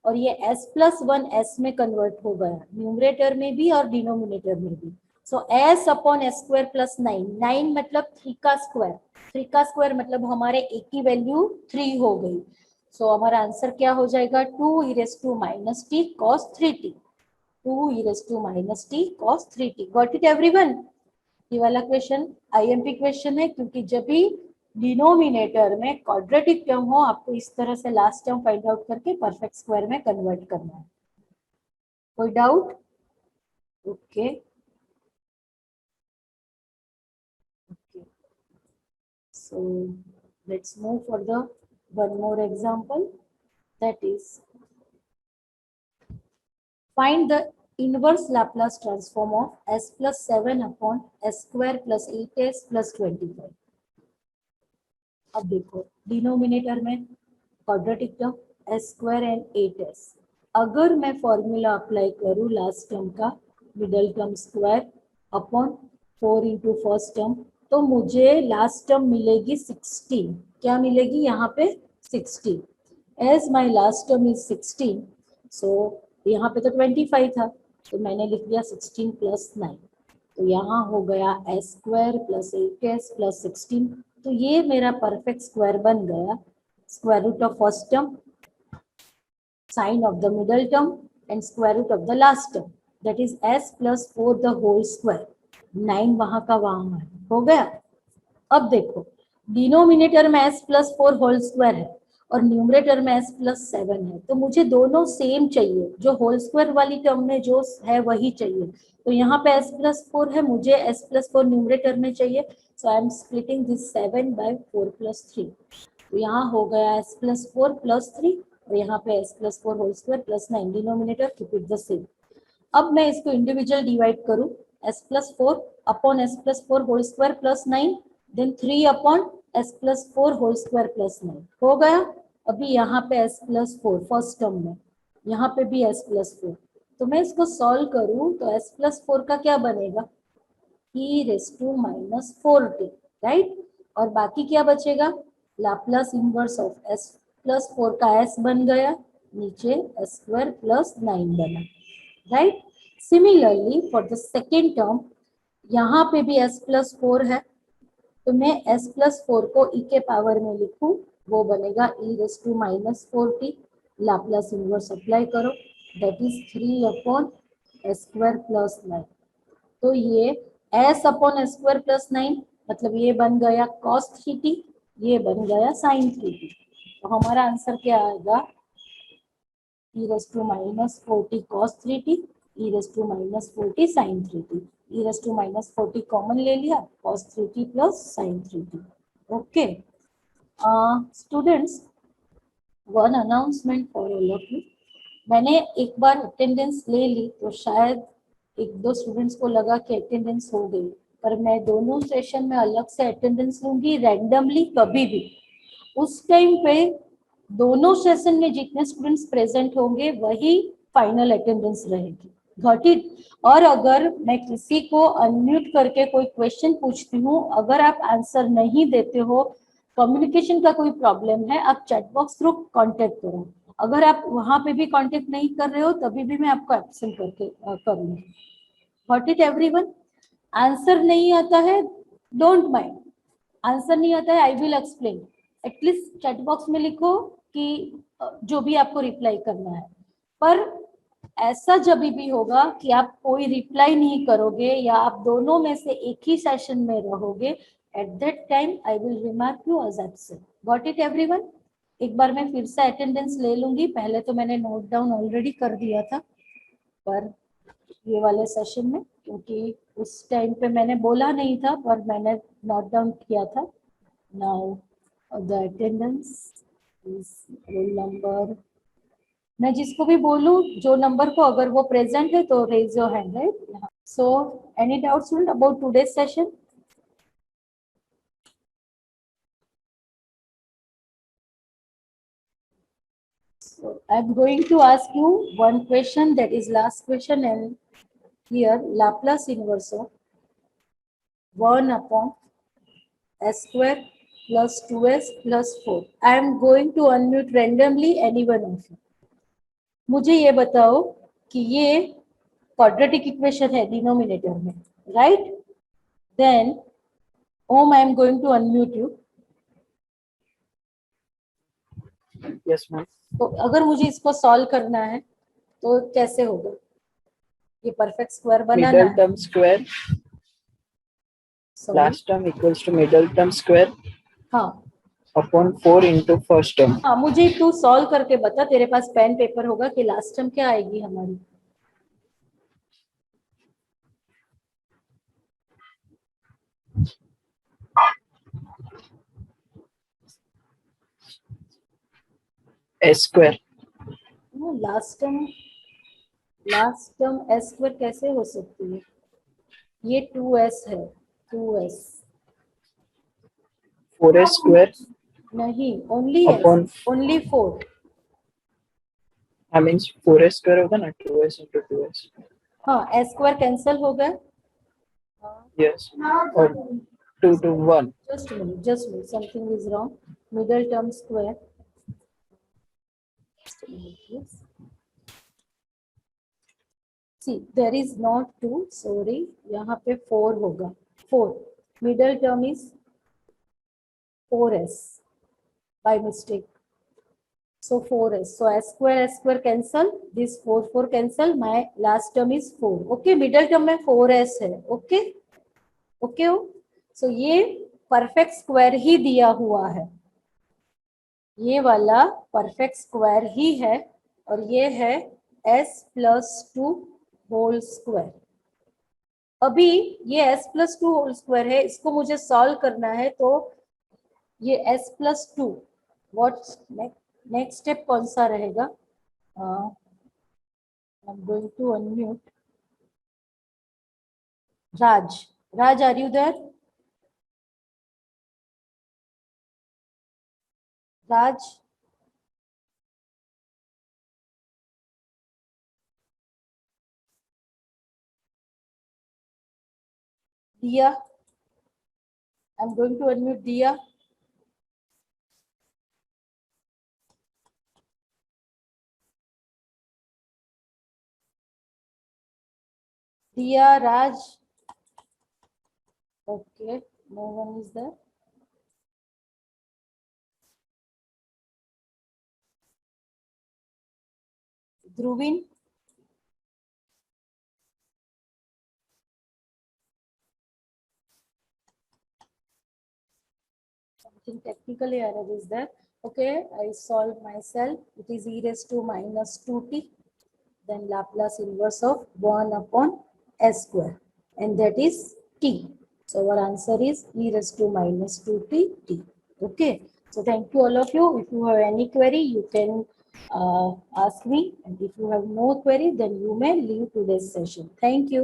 A: और ये s प्लस 1 s में कन्वर्ट हो गया, न्यूमरेटर में भी और डिनोमिनेटर में भी। So s upon s square plus 9, 9 मतलब 3 का स्क्वायर, 3 का स्क्वायर मतलब हमारे a की वैल्यू 3 हो गई। सो हमारा आंसर क्या हो जाएगा, 2 e raise to minus t cos 3t, 2 e raise to minus t cos 3t। Got it everyone. ये वाला क्वेश्चन आईएमपी क्वेश्चन है, क्योंकि जब भी डिनोमिनेटर में क्वाड्रेटिक टर्म हो, आपको इस तरह से लास्ट टर्म फाइंड आउट करके परफेक्ट स्क्वायर में कन्वर्ट करना है। कोई doubt? Okay okay, so let's move for the one more example, that is, find the inverse Laplace transform of s plus 7 upon s square plus 8s plus 25। अब देखो, डिनोमिनेटर में quadratic term s square and 8s, अगर मैं फॉर्मूला अप्लाई करूँ लास्ट टर्म का, middle term square upon 4 into first term, तो मुझे लास्ट टर्म मिलेगी 16। क्या मिलेगी यहाँ पे? 16। As my last term is 16, so यहाँ पे तो 25 था, तो मैंने लिख दिया 16 प्लस 9। तो यहाँ हो गया S square plus 8s plus 16। तो ये मेरा परफेक्ट स्क्वायर बन गया। Square root of first term, sign of the middle term and square root of the last term, that is s plus 4 the whole square. 9 वहाँ का वहाँ है, हो गया। अब देखो, डिनोमिनेटर में s प्लस 4 होल स्क्वायर है और न्यूमरेटर में s प्लस 7 है, तो मुझे दोनों सेम चाहिए। जो होल स्क्वायर वाली टर्म में जो है वही चाहिए। तो यहाँ पे s प्लस 4 है, मुझे s प्लस 4 न्यूमरेटर में चाहिए। So I am splitting this 7 by 4 plus 3। तो यहाँ हो गया s प्लस 4 प्लस 3 और यहाँ पे s plus 4 whole square plus 9, denominator keep it the same. अब मैं इसको इंडिविजुअल डिवाइड करूँ, s plus 4 upon s plus 4 whole square plus 9, then 3 upon s plus 4 whole square plus 9, हो गया। अभी यहाँ पे s प्लस 4 फर्स्ट टर्म में, यहाँ पे भी s प्लस 4। तो मैं इसको सॉल्व करूँ तो s प्लस 4 का क्या बनेगा? e raise to minus 4t, right. और बाकी क्या बचेगा? Laplace inverse of s plus 4 का s बन गया, नीचे s स्क्वायर प्लस 9 बना, right. Similarly for the second term, यहाँ पे भी s प्लस 4 है, तो मैं s प्लस 4 को e के पावर में लिखूं, वो बनेगा e raise to minus 4t। Laplace inverse apply करो, that is 3 upon s square plus 9। तो ये s upon s square plus 9 मतलब ये बन गया cos 3t, ये बन गया sin 3t। तो हमारा आंसर क्या आएगा? e raise to minus 4t cos 3t, e raise to minus 4t sin 3t। e raise to minus 4t common ले लिया, cos 3t plus sin 3t। Okay students, one announcement for all of you. मैंने एक बार अटेंडेंस ले ली तो शायद एक दो स्टूडेंट्स को लगा कि अटेंडेंस हो गई, पर मैं दोनों सेशन में अलग से अटेंडेंस लूंगी रैंडमली कभी भी। उस टाइम पे दोनों सेशन में जितने स्टूडेंट्स प्रेजेंट होंगे वही फाइनल अटेंडेंस रहेगी। Got it? और अगर मैं किसी को अनम्यूट करके कोई क्वेश्चन पूछती हूँ, अगर आप आंसर नहीं देते हो, कम्युनिकेशन का कोई प्रॉब्लम है, आप चैट बॉक्स थ्रू कांटेक्ट करो। अगर आप वहां पे भी कांटेक्ट नहीं कर रहे हो तभी भी मैं आपको एब्सेंट करके करूंगी। Got it everyone? आंसर नहीं आता है, डोंट माइंड। आंसर नहीं आता है, I will explain. At least chat box में लिखो कि जो भी आपको रिप्लाई करना है। पर ऐसा जब भी होगा कि आप कोई रिप्लाई नहीं करोगे या आप दोनों में से एक ही सेशन में रहोगे, at that time I will remark you as absent. Got it everyone? एक बार मैं फिर से अटेंडेंस ले लूंगी। पहले तो मैंने नोट डाउन ऑलरेडी कर दिया था, पर ये वाले सेशन में क्योंकि उस टाइम पे मैंने बोला नहीं था, पर मैंने नोट डाउन किया था। Now the attendance is roll number, मैं जिसको भी बोलूं जो नंबर को, अगर वो प्रेजेंट है तो raise your hand, right. So any doubt student about today's session? So I'm going to ask you one question, that is last question, and here Laplace inverse of 1 upon s square plus 2s plus 4. I am going to unmute randomly any one of you. मुझे ये बताओ कि ये क्वाड्रेटिक इक्वेशन है डिनोमिनेटर में, right? Then um I am going to unmute you.
D: Yes ma'am.
A: तो अगर मुझे इसको सॉल्व करना है तो कैसे होगा? ये परफेक्ट स्क्वायर बनाना
D: मिडल
A: है।
D: Term square
A: Sorry.
D: Last term equals to middle term square
A: हाँ
D: अपॉन 4 इंटू फर्स्ट टर्म।
A: हाँ, मुझे तू सॉल्व करके बता, तेरे पास पेन पेपर होगा कि लास्ट टर्म क्या आएगी हमारी?
D: S square.
A: Last term S square कैसे हो सकती है? ये 2s है, 2s
D: 4s स्क्वायर
A: नहीं, ओनली
D: Upon-
A: s, ओनली 4।
D: आई मींस 4s स्क्वायर होगा ना, 2s इंटू 2s।
A: हाँ, s स्क्वायर कैंसिल हो गया। हाँ,
D: Yes. Or 2 to 1.
A: Just a minute, something is wrong. Middle term square. Just a minute, please. See, there is not 2, sorry, यहाँ पे 4 होगा. 4. Middle term is 4s by mistake. So 4s. So s square cancel. This 4 cancel. My last term is 4. Okay, middle term में 4s है. Okay. Okay. So ये परफेक्ट स्क्वायर ही दिया हुआ है. ये वाला परफेक्ट स्क्वायर ही है और ये है s+2 होल स्क्वायर. अभी ये s+2 होल स्क्वायर है, इसको मुझे सॉल्व करना है. तो ये s+2 व्हाट नेक्स्ट स्टेप कौन सा रहेगा? I am going to unmute. Raj, are you there? Raj? Diya? I'm going to unmute Diya. Diya, Raj? Okay, no one is there. Dhruvin? Something technical error is there. Okay, I solve myself. It is e raised to minus 2t. Then Laplace inverse of 1 upon s square. And that is t. So our answer is e raised to minus 2t t. Okay. So thank you all of you. If you have any query, you can ask me. And if you have no query, then you may leave today's session. Thank you.